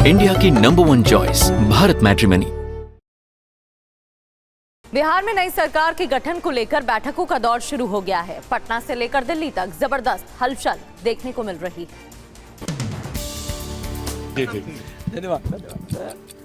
India की #1 choice Bharat matrimony. Bihar में नई सरकार के गठन को लेकर बैठकों का दौर शुरू हो गया है। पटना से लेकर दिल्ली तक जबरदस्त हलचल देखने को मिल रही है।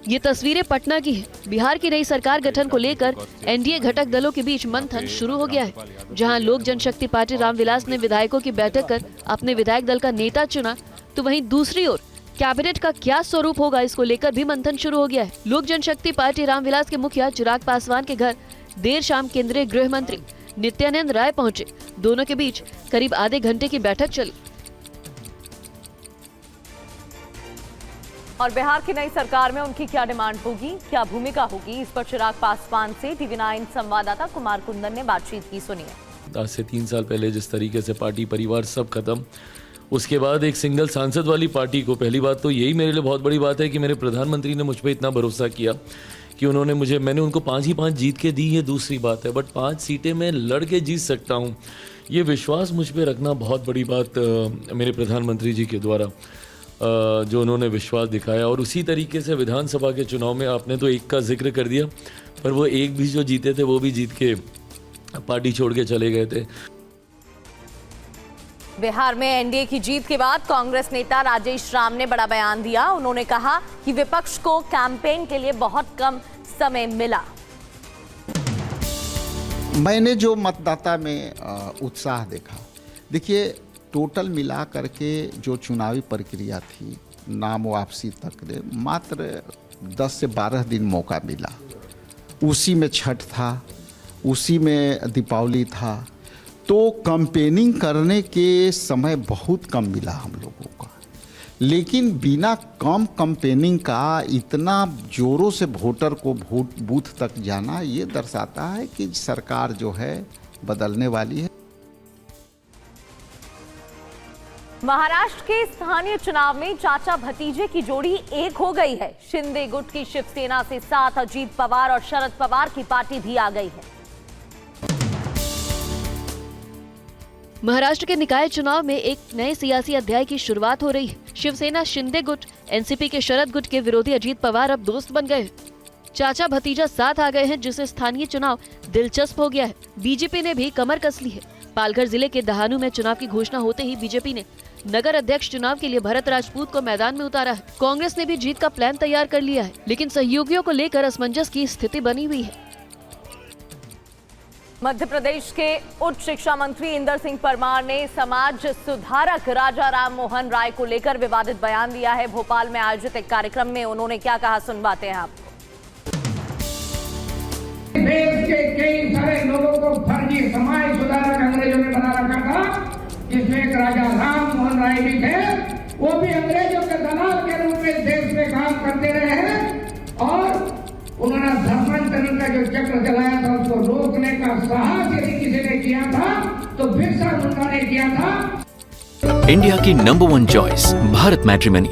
ये तस्वीरें पटना की है। बिहार की नई सरकार गठन को लेकर एनडीए घटक दलों के बीच मंथन शुरू हो गया है। जहां लोक जनशक्ति पार्टी रामविलास ने विधायकों की बैठक कर अपने विधायक दल का नेता चुना, तो वहीं दूसरी ओर कैबिनेट का क्या स्वरूप होगा, इसको लेकर भी मंथन शुरू हो गया है। लोक जनशक्ति पार्टी रामविलास के मुखिया चिराग पासवान के घर देर शाम केंद्रीय गृह मंत्री नित्यानंद राय पहुंचे। दोनों के बीच करीब आधे घंटे की बैठक चली। और बिहार की नई सरकार में उनकी क्या डिमांड होगी, क्या भूमिका होगी, इस पर चिराग पासवान से टीवी9 संवाददाता कुमार कुंदन ने बातचीत की। सुनिए। आज से 3 साल पहले जिस तरीके से पार्टी परिवार सब खत्म, उसके बाद एक सिंगल सांसद वाली पार्टी को, पहली बात तो यही मेरे लिए बहुत बड़ी बात है कि मेरे प्रधानमंत्री ने मुझ पर इतना भरोसा किया कि मैंने उनको 5 ही 5 जीत के दी। ये दूसरी बात है, बट 5 सीटें मैं लड़ के जीत सकता हूँ। ये विश्वास मुझ पर रखना बहुत बड़ी बात मेरे प्रधानमंत्री जी के द्वारा जो उन्होंने विश्वास दिखाया। और उसी तरीके से विधानसभा के चुनाव में आपने तो एक का जिक्र कर दिया, पर वो एक भी जो जीते थे वो भी जीत के पार्टी छोड़ के चले गए थे। बिहार में एनडीए की जीत के बाद कांग्रेस नेता राजेश राम ने बड़ा बयान दिया। उन्होंने कहा कि विपक्ष को कैंपेन के लिए बहुत कम समय मिला। मैंने जो मतदाता में उत्साह देखा, देखिए टोटल मिला करके जो चुनावी प्रक्रिया थी, नाम वापसी तक मात्र 10 से 12 दिन मौका मिला। उसी में छठ था, उसी में दीपावली था, तो कैंपेनिंग करने के समय बहुत कम मिला हम लोगों को। लेकिन बिना कम कैंपेनिंग का इतना जोरों से वोटर को बूथ तक जाना, ये दर्शाता है कि सरकार जो है बदलने वाली है। महाराष्ट्र के स्थानीय चुनाव में चाचा भतीजे की जोड़ी एक हो गई है। शिंदे गुट की शिवसेना से साथ अजीत पवार और शरद पवार की पार्टी भी आ गई है। महाराष्ट्र के निकाय चुनाव में एक नए सियासी अध्याय की शुरुआत हो रही है। शिवसेना शिंदे गुट, एनसीपी के शरद गुट के विरोधी अजीत पवार अब दोस्त बन गए हैं। चाचा भतीजा साथ आ गए हैं, जिससे स्थानीय चुनाव दिलचस्प हो गया है। बीजेपी ने भी कमर कस ली है। पालघर जिले के दहानू में चुनाव की घोषणा होते ही बीजेपी ने नगर अध्यक्ष चुनाव के लिए भरत राजपूत को मैदान में उतारा है। कांग्रेस ने भी जीत का प्लान तैयार कर लिया है, लेकिन सहयोगियों को लेकर असमंजस की स्थिति बनी हुई है। मध्य प्रदेश के उच्च शिक्षा मंत्री इंदर सिंह परमार ने समाज सुधारक राजा राम मोहन राय को लेकर विवादित बयान दिया है। भोपाल में आयोजित एक कार्यक्रम में उन्होंने क्या कहा, सुनवाते हैं आपको। देश के कई सारे लोगों को फर्जी समाज सुधारक अंग्रेजों ने बना रखा था, जिसमें एक राजा राम मोहन राय भी थे। वो भी अंग्रेजों के दलाल के रूप में देश में काम करते रहे हैं और उन्होंने धर्मांतरण का जो चक्र चलाया था, उसको रोकने का साहस यदि किसी ने किया था तो बिरसा मुंडा ने किया था। इंडिया की #1 चॉइस भारत मैट्रिमनी।